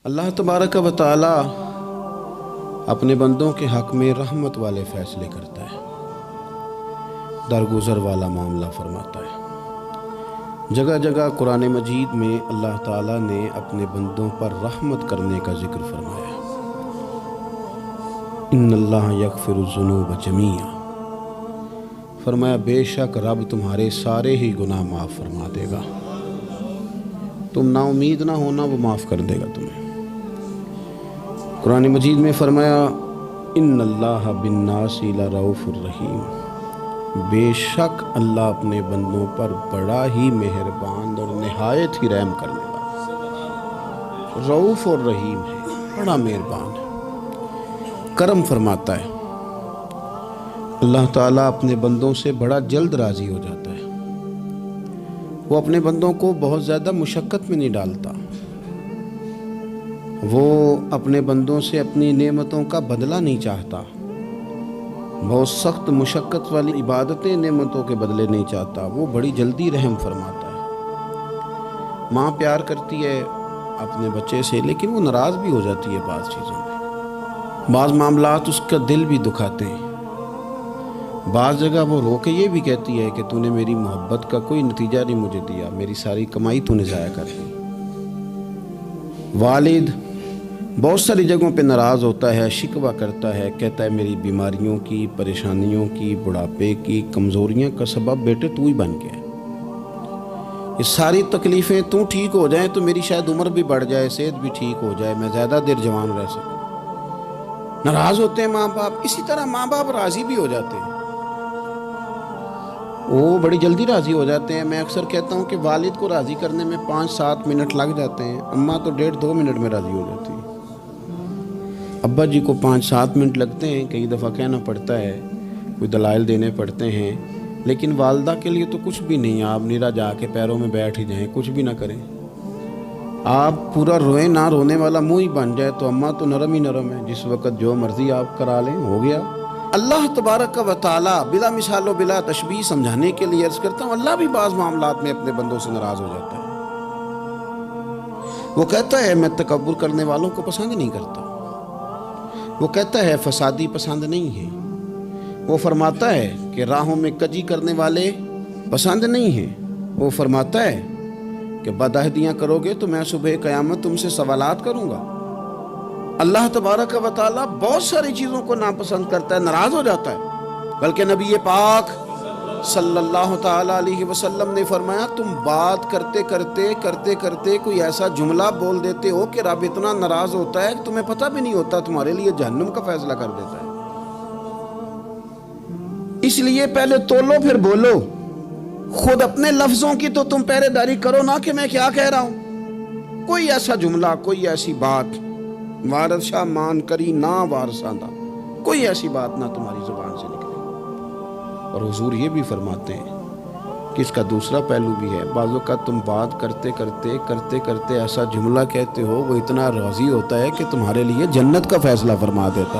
اللہ تبارک و تعالی اپنے بندوں کے حق میں رحمت والے فیصلے کرتا ہے، درگزر والا معاملہ فرماتا ہے۔ جگہ جگہ قرآن مجید میں اللہ تعالیٰ نے اپنے بندوں پر رحمت کرنے کا ذکر فرمایا ہے۔ ان اللہ یغفر الذنوب جمیعا، فرمایا بے شک رب تمہارے سارے ہی گناہ معاف فرما دے گا، تم نا امید نہ ہونا، وہ معاف کر دے گا تمہیں۔ قرآن مجید میں فرمایا ان اللہ بالناس لرؤوف الرحیم، بے شک اللہ اپنے بندوں پر بڑا ہی مہربان اور نہایت ہی رحم کرنے والا، رؤوف اور رحیم ہے، بڑا مہربان ہے، کرم فرماتا ہے۔ اللہ تعالیٰ اپنے بندوں سے بڑا جلد راضی ہو جاتا ہے، وہ اپنے بندوں کو بہت زیادہ مشقت میں نہیں ڈالتا، وہ اپنے بندوں سے اپنی نعمتوں کا بدلہ نہیں چاہتا، بہت سخت مشقت والی عبادتیں نعمتوں کے بدلے نہیں چاہتا، وہ بڑی جلدی رحم فرماتا ہے۔ ماں پیار کرتی ہے اپنے بچے سے، لیکن وہ ناراض بھی ہو جاتی ہے بعض چیزوں میں، بعض معاملات اس کا دل بھی دکھاتے ہیں، بعض جگہ وہ رو کے یہ بھی کہتی ہے کہ تو نے میری محبت کا کوئی نتیجہ نہیں مجھے دیا، میری ساری کمائی تو نے ضائع کر دی۔ والد بہت ساری جگہوں پہ ناراض ہوتا ہے، شکوہ کرتا ہے، کہتا ہے میری بیماریوں کی، پریشانیوں کی، بڑھاپے کی، کمزوریاں کا سبب بیٹے تو ہی بن گیا، یہ ساری تکلیفیں تو ٹھیک ہو جائیں تو میری شاید عمر بھی بڑھ جائے، صحت بھی ٹھیک ہو جائے، میں زیادہ دیر جوان رہ سکوں۔ ناراض ہوتے ہیں ماں باپ، اسی طرح ماں باپ راضی بھی ہو جاتے ہیں، وہ بڑی جلدی راضی ہو جاتے ہیں۔ میں اکثر کہتا ہوں کہ والد کو راضی کرنے میں 5-7 منٹ لگ جاتے ہیں، اماں تو 1.5-2 منٹ میں راضی ہو جاتی ہے۔ ابا جی کو 5-7 منٹ لگتے ہیں، کئی دفعہ کہنا پڑتا ہے، کوئی دلائل دینے پڑتے ہیں، لیکن والدہ کے لیے تو کچھ بھی نہیں، آپ نیرا جا کے پیروں میں بیٹھ ہی جائیں، کچھ بھی نہ کریں، آپ پورا روئیں نہ، رونے والا منہ ہی بن جائے تو اماں تو نرم ہی نرم ہے، جس وقت جو مرضی آپ کرا لیں ہو گیا۔ اللہ تبارک و تعالی بلا مثال و بلا تشبیہ سمجھانے کے لیے عرض کرتا ہوں، اللہ بھی بعض معاملات میں اپنے بندوں سے ناراض ہو جاتا ہے، وہ کہتا ہے میں تکبر کرنے والوں کو پسند نہیں کرتا، وہ کہتا ہے فسادی پسند نہیں ہے، وہ فرماتا ہے کہ راہوں میں کجی کرنے والے پسند نہیں ہیں، وہ فرماتا ہے کہ بدعہدیاں کرو گے تو میں صبح قیامت تم سے سوالات کروں گا۔ اللہ تبارک و تعالیٰ بہت ساری چیزوں کو ناپسند کرتا ہے، ناراض ہو جاتا ہے، بلکہ نبی پاک صلی اللہ تعالیٰ علیہ وسلم نے فرمایا تم بات کرتے کرتے کوئی ایسا جملہ بول دیتے ہو کہ رب اتنا ناراض ہوتا ہے کہ تمہیں پتہ بھی نہیں ہوتا، تمہارے لیے جہنم کا فیصلہ کر دیتا ہے۔ اس لیے پہلے تولو پھر بولو، خود اپنے لفظوں کی تو تم پہرے داری کرو نا کہ میں کیا کہہ رہا ہوں۔ کوئی ایسا جملہ، کوئی ایسی بات وارث شاہ مان کری نہ وارثاں دا، کوئی ایسی بات نہ تمہاری زبان سے نکلے۔ اور حضور یہ بھی فرماتے ہیں کہ اس کا دوسرا پہلو بھی ہے، بعض اوقات تم بات کرتے ایسا جملہ کہتے ہو وہ اتنا راضی ہوتا ہے کہ تمہارے لیے جنت کا فیصلہ فرما دیتا۔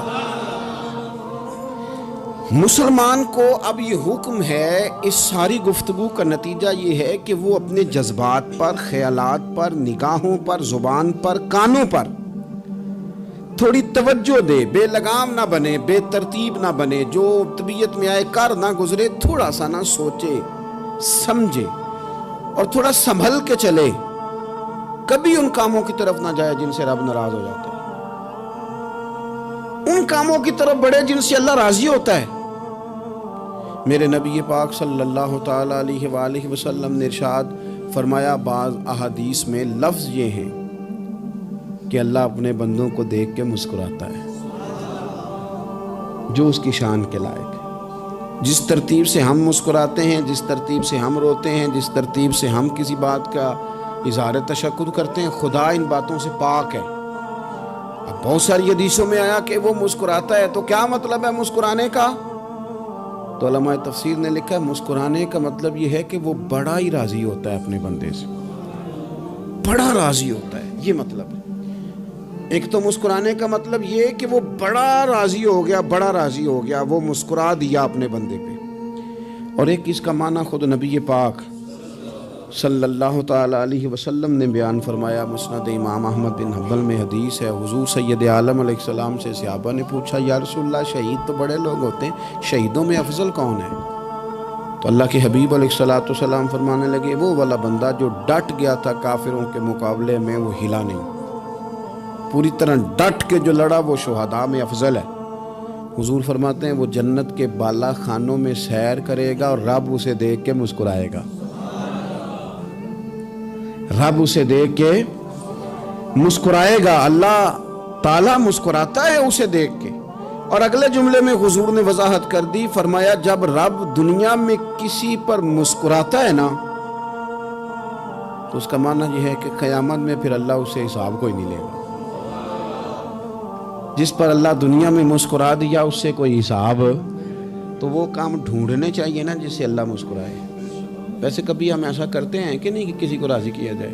مسلمان کو اب یہ حکم ہے، اس ساری گفتگو کا نتیجہ یہ ہے کہ وہ اپنے جذبات پر، خیالات پر، نگاہوں پر، زبان پر، کانوں پر تھوڑی توجہ دے، بے لگام نہ بنے، بے ترتیب نہ بنے، جو طبیعت میں آئے کر نہ گزرے، تھوڑا سا نہ سوچے سمجھے اور تھوڑا سنبھل کے چلے، کبھی ان کاموں کی طرف نہ جائے جن سے رب ناراض ہو جاتا ہے، ان کاموں کی طرف بڑھے جن سے اللہ راضی ہوتا ہے۔ میرے نبی پاک صلی اللہ تعالیٰ علیہ وآلہ وسلم نے ارشاد فرمایا، بعض احادیث میں لفظ یہ ہیں کہ اللہ اپنے بندوں کو دیکھ کے مسکراتا ہے، جو اس کی شان کے لائق ہے۔ جس ترتیب سے ہم مسکراتے ہیں، جس ترتیب سے ہم روتے ہیں، جس ترتیب سے ہم کسی بات کا اظہار تشکر کرتے ہیں، خدا ان باتوں سے پاک ہے۔ اب بہت ساری حدیثوں میں آیا کہ وہ مسکراتا ہے، تو کیا مطلب ہے مسکرانے کا؟ تو علماء تفسیر نے لکھا ہے مسکرانے کا مطلب یہ ہے کہ وہ بڑا ہی راضی ہوتا ہے اپنے بندے سے، بڑا راضی ہوتا ہے، یہ مطلب ہے۔ ایک تو مسکرانے کا مطلب یہ کہ وہ بڑا راضی ہو گیا، وہ مسکرا دیا اپنے بندے پہ، اور ایک اس کا معنی خود نبی پاک صلی اللہ تعالیٰ علیہ وسلم نے بیان فرمایا، مسند امام احمد بن حنبل میں حدیث ہے، حضور سید عالم علیہ السلام سے صحابہ نے پوچھا، یا رسول اللہ شہید تو بڑے لوگ ہوتے ہیں، شہیدوں میں افضل کون ہے؟ تو اللہ کے حبیب علیہ السلام فرمانے لگے، وہ والا بندہ جو ڈٹ گیا تھا کافروں کے مقابلے میں، وہ ہلا نہیں، پوری طرح ڈٹ کے جو لڑا وہ شہداء میں افضل ہے۔ حضور فرماتے ہیں وہ جنت کے بالا خانوں میں سیر کرے گا اور رب اسے دیکھ کے مسکرائے گا، رب اسے دیکھ کے مسکرائے گا، اللہ تعالیٰ مسکراتا ہے اسے دیکھ کے۔ اور اگلے جملے میں حضور نے وضاحت کر دی، فرمایا جب رب دنیا میں کسی پر مسکراتا ہے نا تو اس کا معنی یہ ہے کہ قیامت میں پھر اللہ اسے حساب کوئی نہیں لے گا۔ جس پر اللہ دنیا میں مسکرا دیا اس سے کوئی حساب، تو وہ کام ڈھونڈنے چاہیے نا جس سے اللہ مسکرائے۔ ویسے کبھی ہم ایسا کرتے ہیں کہ نہیں کہ کسی کو راضی کیا جائے؟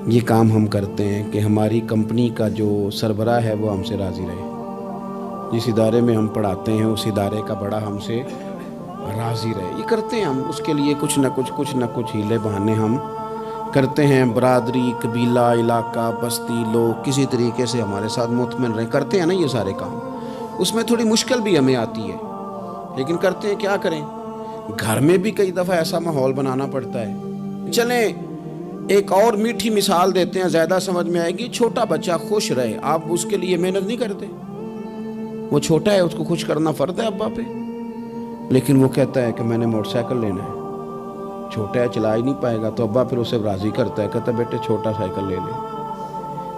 یہ کام ہم کرتے ہیں کہ ہماری کمپنی کا جو سربراہ ہے وہ ہم سے راضی رہے، جس ادارے میں ہم پڑھاتے ہیں اس ادارے کا بڑا ہم سے راضی رہے، یہ کرتے ہیں ہم۔ اس کے لیے کچھ نہ کچھ ہیلے بہانے ہم کرتے ہیں، برادری، قبیلہ، علاقہ، بستی، لوگ کسی طریقے سے ہمارے ساتھ مطمئن رہیں، کرتے ہیں نا یہ سارے کام۔ اس میں تھوڑی مشکل بھی ہمیں آتی ہے لیکن کرتے ہیں، کیا کریں۔ گھر میں بھی کئی دفعہ ایسا ماحول بنانا پڑتا ہے۔ چلیں ایک اور میٹھی مثال دیتے ہیں، زیادہ سمجھ میں آئے گی۔ چھوٹا بچہ خوش رہے، آپ اس کے لیے محنت نہیں کرتے؟ وہ چھوٹا ہے، اس کو خوش کرنا فرض ہے ابا پہ، لیکن وہ کہتا ہے کہ میں نے موٹر سائیکل لینا ہے۔ چھوٹا ہے، چلا ہی نہیں پائے گا، تو ابا پھر اسے راضی کرتا ہے، کہتا ہے بیٹے چھوٹا سائیکل لے لے،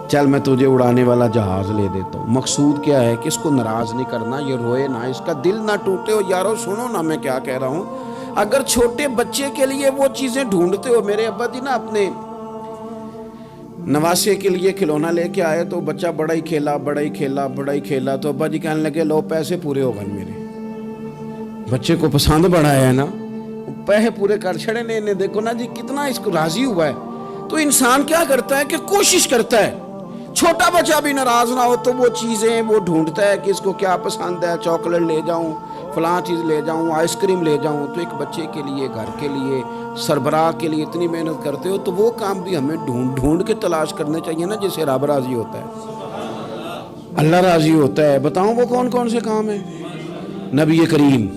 چل میں تجھے اڑانے والا جہاز لے دیتا ہوں۔ مقصود کیا ہے کہ اس کو ناراض نہیں کرنا، یہ روئے نہ، اس کا دل نہ ٹوٹے۔ ہو یارو سنو نا میں کیا کہہ رہا ہوں، اگر چھوٹے بچے کے لیے وہ چیزیں ڈھونڈتے ہو، میرے ابا جی نا اپنے نواسے کے لیے کھلونا لے کے آئے تو بچہ بڑا ہی کھیلا، تو ابا جی کہنے لگے لو پیسے پورے ہو گئے میرے۔ بچے کو پسند بڑا ہے نا، پیسے پورے کر چھڑے نے، دیکھو نا جی کتنا اس کو راضی ہوا ہے۔ تو انسان کیا کرتا ہے کہ کوشش کرتا ہے، چھوٹا بچہ بھی ناراض نہ ہو تو وہ چیزیں وہ ڈھونڈتا ہے کہ اس کو کیا پسند ہے، چاکلیٹ لے جاؤں، فلاں چیز لے جاؤں، آئس کریم لے جاؤں۔ تو ایک بچے کے لیے، گھر کے لیے، سربراہ کے لیے اتنی محنت کرتے ہو، تو وہ کام بھی ہمیں ڈھونڈ کے تلاش کرنے چاہیے نا جس سے رب راضی ہوتا ہے، اللہ راضی ہوتا ہے۔ بتاؤں وہ کون سے کام ہیں؟ نبی کریم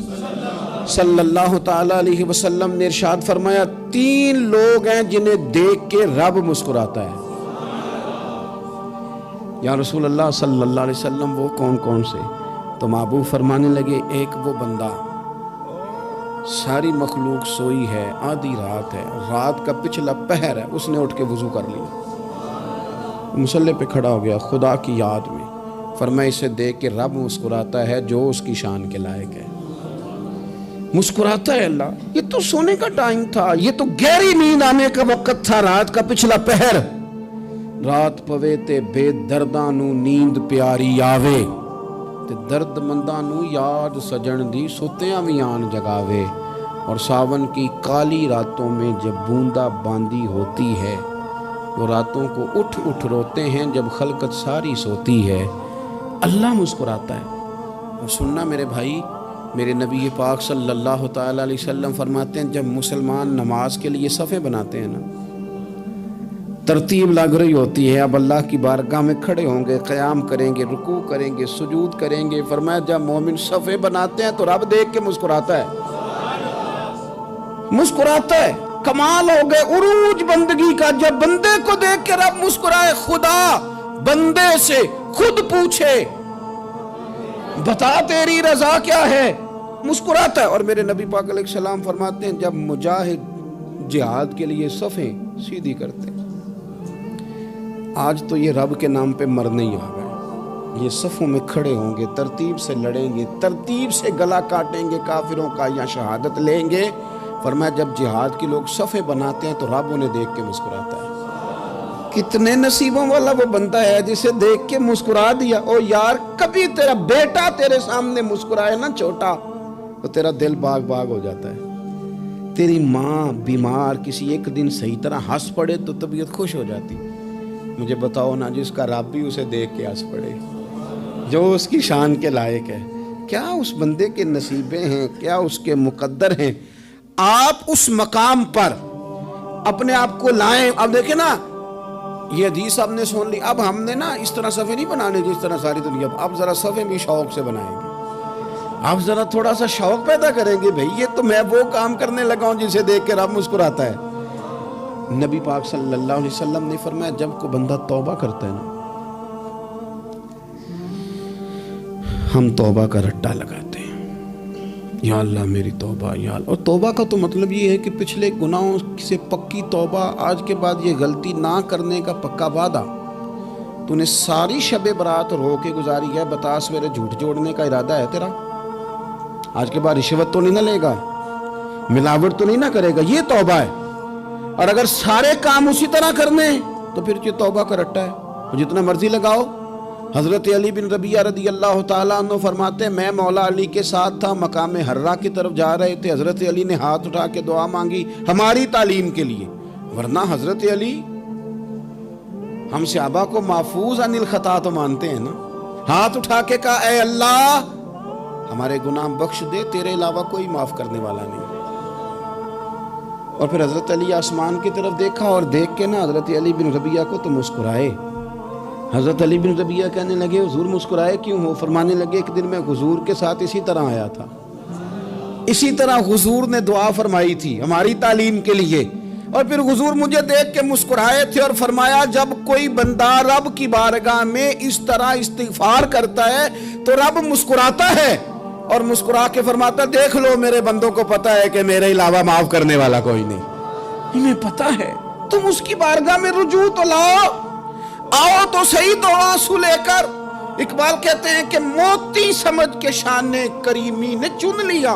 صلی اللہ تعالیٰ علیہ وسلم نے ارشاد فرمایا، 3 لوگ ہیں جنہیں دیکھ کے رب مسکراتا ہے۔ یا رسول اللہ صلی اللہ علیہ وسلم وہ کون سے؟ تو محبوب فرمانے لگے، ایک وہ بندہ ساری مخلوق سوئی ہے، آدھی رات ہے، رات کا پچھلا پہر ہے، اس نے اٹھ کے وضو کر لیا، مصلی پہ کھڑا ہو گیا خدا کی یاد میں، فرمایا اسے دیکھ کے رب مسکراتا ہے جو اس کی شان کے لائق ہے، مسکراتا ہے اللہ۔ یہ تو سونے کا ٹائم تھا، یہ تو گہری نیند آنے کا وقت تھا، رات کا پچھلا پہر، رات پوے تے بے درداں نو نیند پیاری آوے، تے درد منداں نو یاد سجن دی ستیاں وی آن جگاوے، اور ساون کی کالی راتوں میں جب بوندا باندی ہوتی ہے، وہ راتوں کو اٹھ روتے ہیں جب خلقت ساری سوتی ہے، اللہ مسکراتا ہے۔ اور سننا میرے بھائی، میرے نبی پاک صلی اللہ تعالیٰ علیہ وسلم فرماتے ہیں جب مسلمان نماز کے لیے صفیں بناتے ہیں نا، ترتیب لگ رہی ہوتی ہے، اب اللہ کی بارگاہ میں کھڑے ہوں گے، قیام کریں گے، رکوع کریں گے، سجود کریں گے، فرمایا جب مومن صفیں بناتے ہیں تو رب دیکھ کے مسکراتا ہے، مسکراتا ہے۔ کمال ہو گئے عروج بندگی کا، جب بندے کو دیکھ کے رب مسکرائے، خدا بندے سے خود پوچھے بتا تیری رضا کیا ہے، مسکراتا ہے۔ اور میرے نبی پاک علیہ السلام فرماتے ہیں جب مجاہد جہاد کے لیے صفیں سیدھی کرتے ہیں، آج تو یہ رب کے نام پہ مرنے ہی آ گئے، یہ صفوں میں کھڑے ہوں گے، ترتیب سے لڑیں گے، ترتیب سے گلا کاٹیں گے کافروں کا یا شہادت لیں گے۔ فرمایا جب جہاد کے لوگ صفیں بناتے ہیں تو رب انہیں دیکھ کے مسکراتا ہے۔ کتنے نصیبوں والا وہ بندہ ہے جسے دیکھ کے مسکرا دیا۔ او یار کبھی تیرا بیٹا تیرے سامنے مسکرائے نا چھوٹا تو تیرا دل باغ ہو جاتا ہے۔ تیری ماں بیمار کسی ایک دن صحیح طرح ہنس پڑے تو طبیعت خوش ہو جاتی۔ مجھے بتاؤ نا جس کا رب بھی اسے دیکھ کے ہنس پڑے، جو اس کی شان کے لائق ہے، کیا اس بندے کے نصیبیں ہیں، کیا اس کے مقدر ہیں۔ آپ اس مقام پر اپنے آپ کو لائیں. اب دیکھیں نا یہ حدیث آپ نے سن لی, اب ہم نے نا اس طرح صفحے نہیں بنانے جس طرح ساری دنیا, اب ذرا صفحے بھی شوق سے بنائیں گے. آپ ذرا تھوڑا سا شوق پیدا کریں گے, بھئی یہ تو میں وہ کام کرنے لگا ہوں جسے دیکھ کے رب مسکراتا ہے. نبی پاک صلی اللہ علیہ وسلم نے فرمایا جب کوئی بندہ توبہ کرتا ہے نا, ہم توبہ کا رٹا لگاتے ہیں, یا اللہ میری توبہ, یا اللہ. اور توبہ کا تو مطلب یہ ہے کہ پچھلے گناہوں سے پکی توبہ, آج کے بعد یہ غلطی نہ کرنے کا پکا وعدہ. تو نے ساری شب برات رو کے گزاری ہے, بتا سویرے جھوٹ جوڑنے کا ارادہ ہے تیرا؟ آج کے بعد رشوت تو نہیں نہ لے گا, ملاوٹ تو نہیں نہ کرے گا, یہ توبہ ہے. اور اگر سارے کام اسی طرح کرنے تو پھر یہ توبہ کا رٹا ہے, جتنا مرضی لگاؤ. حضرت علی بن ربیعہ رضی اللہ تعالیٰ عنہ فرماتے ہیں میں مولا علی کے ساتھ تھا, مقام حرہ کی طرف جا رہے تھے, حضرت علی نے ہاتھ اٹھا کے دعا مانگی ہماری تعلیم کے لیے, ورنہ حضرت علی ہم صحابہ کو محفوظ عن الخطا تو مانتے ہیں نا. ہاتھ اٹھا کے کہا اے اللہ ہمارے گناہ بخش دے, تیرے علاوہ کوئی معاف کرنے والا نہیں. اور پھر حضرت علی آسمان کی طرف دیکھا اور دیکھ کے نا حضرت علی بن ربیعہ کو تو مسکرائے. حضرت علی بن ربیعہ کہنے لگے حضور مسکرائے کیوں ہو؟ فرمانے لگے ایک دن میں حضور کے ساتھ اسی طرح آیا تھا, اسی طرح حضور نے دعا فرمائی تھی ہماری تعلیم کے لیے, اور پھر حضور مجھے دیکھ کے مسکرائے تھے اور فرمایا جب کوئی بندہ رب کی بارگاہ میں اس طرح استغفار کرتا ہے تو رب مسکراتا ہے, اور مسکرا کے فرماتا دیکھ لو میرے بندوں کو پتا ہے کہ میرے علاوہ معاف کرنے والا کوئی نہیں, انہیں پتا ہے, تم اس کی بارگاہ میں رجوع تو لاؤ, آؤ تو صحیح دو آنسو لے کر. اقبال کہتے ہیں کہ موتی سمجھ کے شان کریمی نے چن لیا,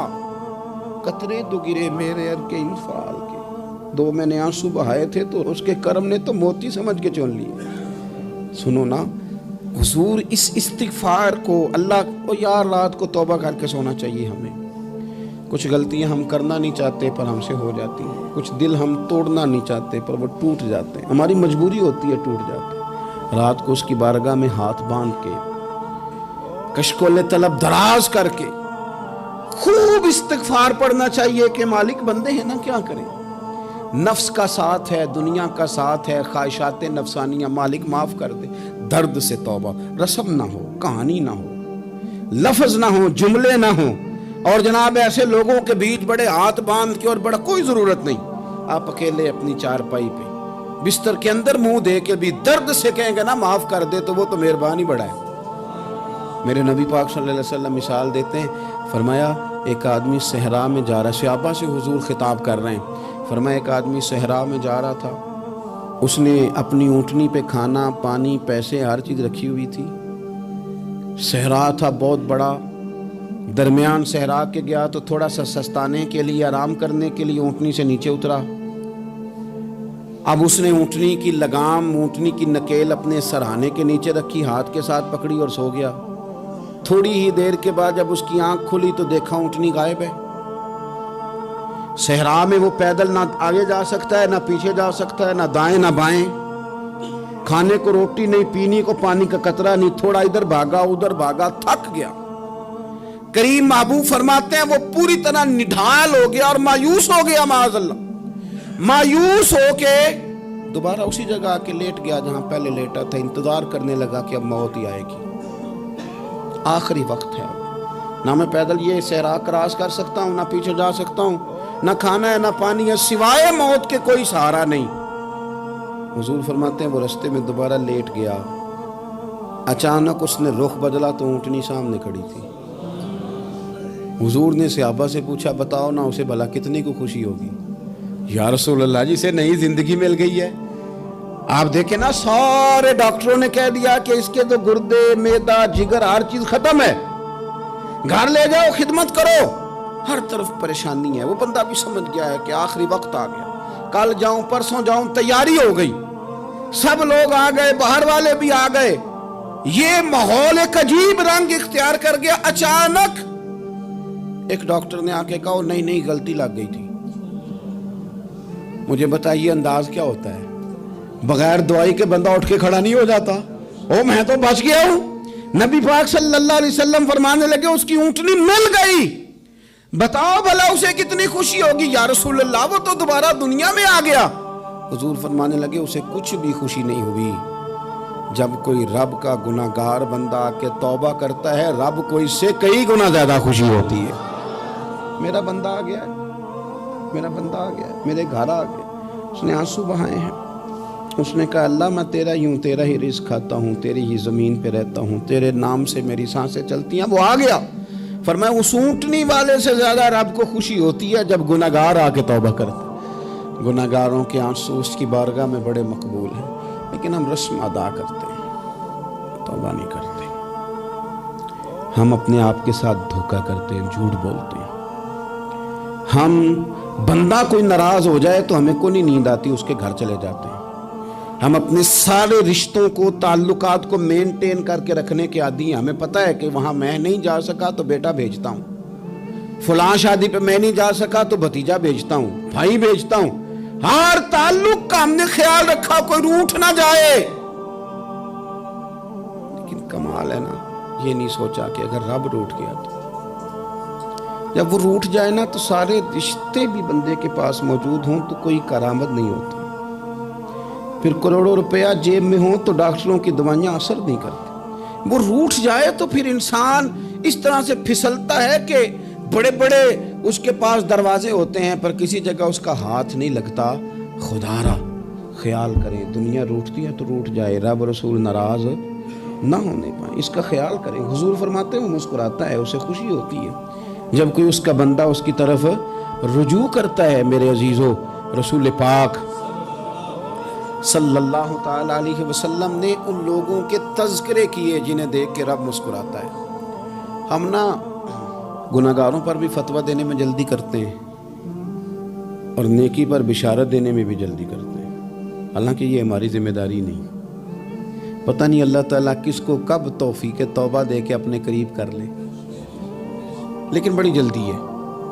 قطرے دو گرے میرے ار کے انفال کے, دو میں نے آنسو بہائے تھے تو اس کے کرم نے تو موتی سمجھ کے چن لیے. سنو نا حضور اس استغفار کو, اللہ کو یار رات کو توبہ کر کے سونا چاہیے ہمیں. کچھ غلطیاں ہم کرنا نہیں چاہتے پر ہم سے ہو جاتی ہیں, کچھ دل ہم توڑنا نہیں چاہتے پر وہ ٹوٹ جاتے ہیں, ہماری مجبوری ہوتی ہے ٹوٹ جاتے ہیں. رات کو اس کی بارگاہ میں ہاتھ باندھ کے کشکول طلب دراز کر کے خوب استغفار پڑھنا چاہیے کہ مالک بندے ہیں نا کیا کریں, نفس کا ساتھ ہے, دنیا کا ساتھ ہے, خواہشات نفسانیہ, مالک معاف کر دے. درد سے توبہ, رسم نہ ہو, کہانی نہ ہو, لفظ نہ ہو, جملے نہ ہو, اور جناب ایسے لوگوں کے بیچ بڑے ہاتھ باندھ کے, اور بڑا کوئی ضرورت نہیں, آپ اکیلے اپنی چارپائی پہ بستر کے اندر منہ دے کے بھی درد سے کہیں گے نا معاف کر دے تو وہ تو مہربانی بڑا ہے. میرے نبی پاک صلی اللہ علیہ وسلم مثال دیتے ہیں, فرمایا ایک آدمی صحرا میں جا رہا, صحابہ سے حضور خطاب کر رہے ہیں, فرمایا ایک آدمی صحرا میں جا رہا تھا, اس نے اپنی اونٹنی پہ کھانا پانی پیسے ہر چیز رکھی ہوئی تھی. صحرا تھا بہت بڑا, درمیان صحرا کے گیا تو تھوڑا سا سستانے کے لیے, آرام کرنے کے لیے اونٹنی سے نیچے اترا. اب اس نے اونٹنی کی لگام, اونٹنی کی نکیل اپنے سرہانے کے نیچے رکھی, ہاتھ کے ساتھ پکڑی اور سو گیا. تھوڑی ہی دیر کے بعد جب اس کی آنکھ کھلی تو دیکھا اونٹنی غائب ہے. صحرا میں وہ پیدل نہ آگے جا سکتا ہے, نہ پیچھے جا سکتا ہے, نہ دائیں نہ بائیں, کھانے کو روٹی نہیں, پینے کو پانی کا قطرہ نہیں, تھوڑا ادھر بھاگا ادھر بھاگا, تھک گیا. کریم محبوب فرماتے ہیں وہ پوری طرح نڈھال ہو گیا اور مایوس ہو گیا, معاذ اللہ, مایوس ہو کے دوبارہ اسی جگہ آ کے لیٹ گیا جہاں پہلے لیٹا تھا. انتظار کرنے لگا کہ اب موت ہی آئے گی, آخری وقت ہے, نہ میں پیدل یہ صحرا کراس کر سکتا ہوں, نہ پیچھے جا سکتا ہوں, نہ کھانا ہے نہ پانی ہے, سوائے موت کے کوئی سہارا نہیں. حضور فرماتے ہیں وہ رستے میں دوبارہ لیٹ گیا, اچانک اس نے رخ بدلا تو اونٹنی سامنے کھڑی تھی. حضور نے صحابہ سے پوچھا بتاؤ نا اسے بھلا کتنے کو خوشی ہوگی؟ یا رسول اللہ جی سے نئی زندگی مل گئی ہے. آپ دیکھیں نا سارے ڈاکٹروں نے کہہ دیا کہ اس کے تو گردے معدہ جگر ہر چیز ختم ہے, گھر لے جاؤ خدمت کرو, ہر طرف پریشانی ہے. وہ بندہ بھی سمجھ گیا ہے کہ آخری وقت آ گیا, کل جاؤں پرسوں جاؤں, تیاری ہو گئی, سب لوگ آ گئے, باہر والے بھی آ گئے, یہ ماحول ایک عجیب رنگ اختیار کر گیا. اچانک ایک ڈاکٹر نے آ کے کہا نہیں غلطی لگ گئی تھی. مجھے بتائیے انداز کیا ہوتا ہے؟ بغیر دوائی کے بندہ اٹھ کے کھڑا نہیں ہو جاتا, او میں تو بچ گیا ہوں. نبی پاک صلی اللہ علیہ وسلم فرمانے لگے اس کی اونٹنی مل گئی, بتاؤ بھلا اسے کتنی خوشی ہوگی. یا رسول اللہ وہ تو دوبارہ دنیا میں آ گیا. حضور فرمانے لگے اسے کچھ بھی خوشی نہیں ہوئی جب کوئی رب کا گناہگار بندہ آ کے توبہ کرتا ہے، رب کو اس سے کئی گنا زیادہ خوشی ہوتی ہے۔ میرا بندہ آ گیا ہے، میرا بندہ آ گیا ہے، میرے گھر آ گیا، اس نے آنسو بہائے ہیں، اس نے کہا اللہ میں تیرا ہی ہوں، تیرا ہی رزق کھاتا ہوں، تیری ہی زمین پہ رہتا ہوں، تیرے نام سے میری سانسیں چلتی ہیں۔ وہ آ گیا، فرمایا اس اونٹنی والے سے زیادہ رب کو خوشی ہوتی ہے جب گناہگار آ کے توبہ کرتا ہے۔ گناہگاروں کے آنسو اس کی بارگاہ میں بڑے مقبول ہیں، لیکن ہم رسم ادا کرتے ہیں، توبہ نہیں کرتے۔ ہم اپنے آپ کے ساتھ دھوکہ کرتے ہیں، جھوٹ بولتے ہیں۔ ہم بندہ کوئی ناراض ہو جائے تو ہمیں کوئی نیند آتی، اس کے گھر چلے جاتے ہیں۔ ہم اپنے سارے رشتوں کو، تعلقات کو مینٹین کر کے رکھنے کے عادی ہیں۔ ہمیں پتہ ہے کہ وہاں میں نہیں جا سکا تو بیٹا بھیجتا ہوں، فلاں شادی پہ میں نہیں جا سکا تو بھتیجا بھیجتا ہوں، بھائی بھیجتا ہوں۔ ہر تعلق کا ہم نے خیال رکھا کوئی روٹھ نہ جائے، لیکن کمال ہے نا، یہ نہیں سوچا کہ اگر رب روٹھ گیا تو جب وہ روٹھ جائے نا تو سارے رشتے بھی بندے کے پاس موجود ہوں تو کوئی کرامت نہیں ہوتی، پھر کروڑوں روپیہ جیب میں ہوں تو ڈاکٹروں کی دوائیاں اثر نہیں کرتی۔ وہ روٹھ جائے تو پھر انسان اس طرح سے پھسلتا ہے کہ بڑے بڑے اس کے پاس دروازے ہوتے ہیں پر کسی جگہ اس کا ہاتھ نہیں لگتا۔ خدا را خیال کریں، دنیا روٹتی ہے تو روٹھ جائے، رب رسول ناراض نہ ہونے پائیں، اس کا خیال کریں۔ حضور فرماتے ہیں وہ مسکراتا ہے، اسے خوشی ہوتی ہے جب کوئی اس کا بندہ اس کی طرف رجوع کرتا ہے۔ میرے عزیزو، رسول پاک صلی اللہ تعالی علیہ وسلم نے ان لوگوں کے تذکرے کیے جنہیں دیکھ کے رب مسکراتا ہے۔ ہم نا گناہگاروں پر بھی فتویٰ دینے میں جلدی کرتے ہیں اور نیکی پر بشارت دینے میں بھی جلدی کرتے ہیں، حالانکہ یہ ہماری ذمہ داری نہیں۔ پتہ نہیں اللہ تعالیٰ کس کو کب توفیق توبہ دے کے اپنے قریب کر لے، لیکن بڑی جلدی ہے،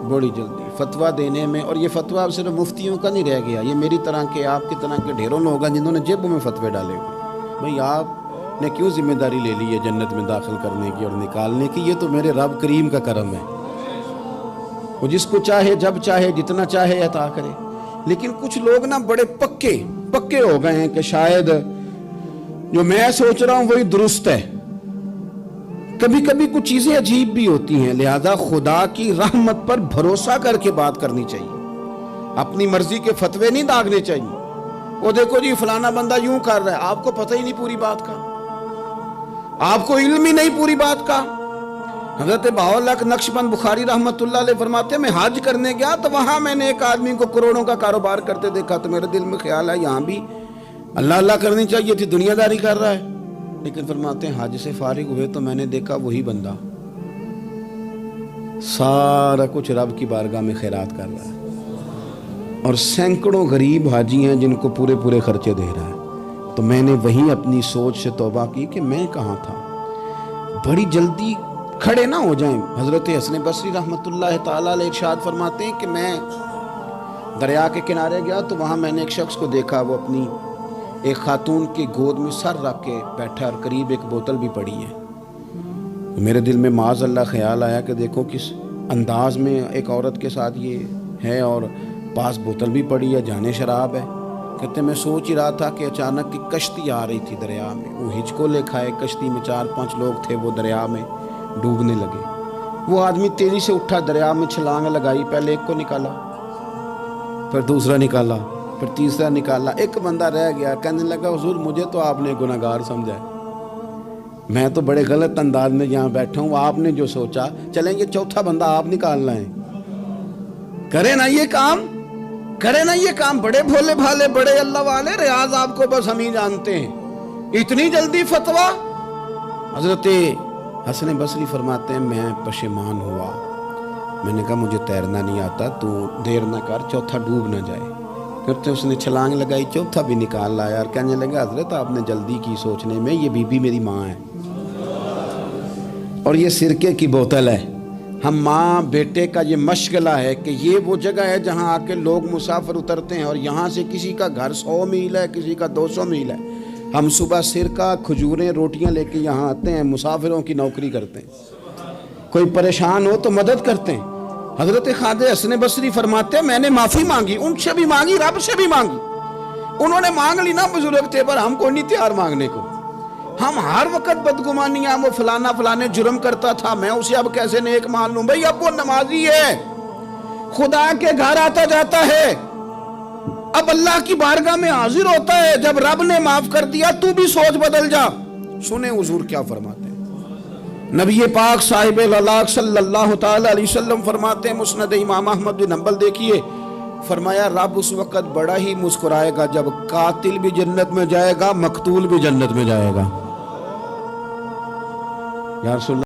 بڑی جلدی فتویٰ دینے میں۔ اور یہ فتویٰ اب صرف مفتیوں کا نہیں رہ گیا، یہ میری طرح کے، آپ کی طرح کے ڈھیروں لوگ ہیں جنہوں نے جیبوں میں فتوے ڈالے ہوئے۔ بھئی آپ نے کیوں ذمہ داری لے لی ہے جنت میں داخل کرنے کی اور نکالنے کی؟ یہ تو میرے رب کریم کا کرم ہے، وہ جس کو چاہے جب چاہے جتنا چاہے عطا کرے۔ لیکن کچھ لوگ نا بڑے پکے ہو گئے ہیں کہ شاید جو میں سوچ رہا ہوں وہی درست ہے۔ کبھی کبھی کچھ چیزیں عجیب بھی ہوتی ہیں، لہذا خدا کی رحمت پر بھروسہ کر کے بات کرنی چاہیے، اپنی مرضی کے فتوے نہیں داغنے چاہیے۔ وہ دیکھو جی فلانا بندہ یوں کر رہا ہے، آپ کو پتہ ہی نہیں پوری بات کا، آپ کو علم ہی نہیں پوری بات کا۔ حضرت بہاءاللہ نقشبند بخاری رحمت اللہ علیہ فرماتے ہیں میں حج کرنے گیا تو وہاں میں نے ایک آدمی کو کروڑوں کا کاروبار کرتے دیکھا تو میرے دل میں خیال ہے یہاں بھی اللہ اللہ کرنی چاہیے تھی، دنیا داری کر رہا ہے۔ لیکن فرماتے ہیں حج سے فارغ ہوئے تو میں نے دیکھا وہی بندہ سارا کچھ رب کی بارگاہ میں خیرات کر رہا ہے، اور سینکڑوں غریب حاجی ہیں جن کو پورے خرچے دے رہا ہے۔ تو میں نے وہیں اپنی سوچ سے توبہ کی کہ میں کہاں تھا۔ بڑی جلدی کھڑے نہ ہو جائیں۔ حضرت حسن بصری رحمت اللہ تعالیٰ علیہ ارشاد فرماتے ہیں کہ میں دریا کے کنارے گیا تو وہاں میں نے ایک شخص کو دیکھا، وہ اپنی ایک خاتون کی گود میں سر رکھ کے بیٹھا اور قریب ایک بوتل بھی پڑی ہے۔ میرے دل میں معاذ اللہ خیال آیا کہ دیکھو کس انداز میں ایک عورت کے ساتھ یہ ہے، اور پاس بوتل بھی پڑی ہے، جانے شراب ہے۔ کہتے میں سوچ ہی رہا تھا کہ اچانک کی کشتی آ رہی تھی دریا میں، وہ ہچکو لے کھائے، کشتی میں 4-5 لوگ تھے، وہ دریا میں ڈوبنے لگے۔ وہ آدمی تیزی سے اٹھا، دریا میں چھلانگ لگائی، پہلے ایک کو نکالا، پھر دوسرا نکالا، پھر تیسرا نکالا، ایک بندہ رہ گیا۔ کہنے لگا حضور مجھے تو آپ نے گناہگار سمجھا ہے، میں تو بڑے غلط انداز میں یہاں بیٹھا ہوں، آپ نے جو سوچا چلیں گے چوتھا بندہ آپ نکالنا ہے، کرے نا یہ کام، کرے نا یہ کام۔ بڑے بھولے بھالے، بڑے اللہ والے، ریاض آپ کو بس ہم ہی جانتے ہیں، اتنی جلدی فتویٰ۔ حضرت حسن بصری فرماتے ہیں میں پشیمان ہوا، میں نے کہا مجھے تیرنا نہیں آتا، تو دیر نہ کر، چوتھا ڈوب نہ جائے۔ پھر اس نے چھلانگ لگائی، چوتھا بھی نکال لایا، اور کہنے لگا حضرت آپ نے جلدی کی سوچنے میں، یہ بی بی میری ماں ہے اور یہ سرکے کی بوتل ہے۔ ہم ماں بیٹے کا یہ مشغلہ ہے کہ یہ وہ جگہ ہے جہاں آ کے لوگ مسافر اترتے ہیں، اور یہاں سے کسی کا گھر 100 میل ہے، کسی کا 200 میل ہے۔ ہم صبح سرکہ، کھجوریں، روٹیاں لے کے یہاں آتے ہیں، مسافروں کی نوکری کرتے ہیں، کوئی پریشان ہو تو مدد کرتے ہیں۔ حضرت خواجہ حسن بصری فرماتے ہیں میں نے معافی مانگی، ان سے بھی مانگی، رب سے بھی مانگی، انہوں نے مانگ لی نا بزرگ تھے پر ہم کو نہیں تیار مانگنے کو. ہم ہر وقت بدگمانیاں وہ فلانا فلانے جرم کرتا تھا میں اسے اب کیسے نیک مان لوں. بھئی اب وہ نمازی ہے, خدا کے گھر آتا جاتا ہے, اب اللہ کی بارگاہ میں حاضر ہوتا ہے. جب رب نے معاف کر دیا تو بھی سوچ بدل جا. سنیں حضور کیا فرماتے ہیں. نبی پاک صاحب الاخلاق صلی اللہ تعالی علیہ وسلم فرماتے ہیں, مسند امام احمد بن حنبل دیکھیے, فرمایا رب اس وقت بڑا ہی مسکرائے گا جب قاتل بھی جنت میں جائے گا, مقتول بھی جنت میں جائے گا. یا رسول اللہ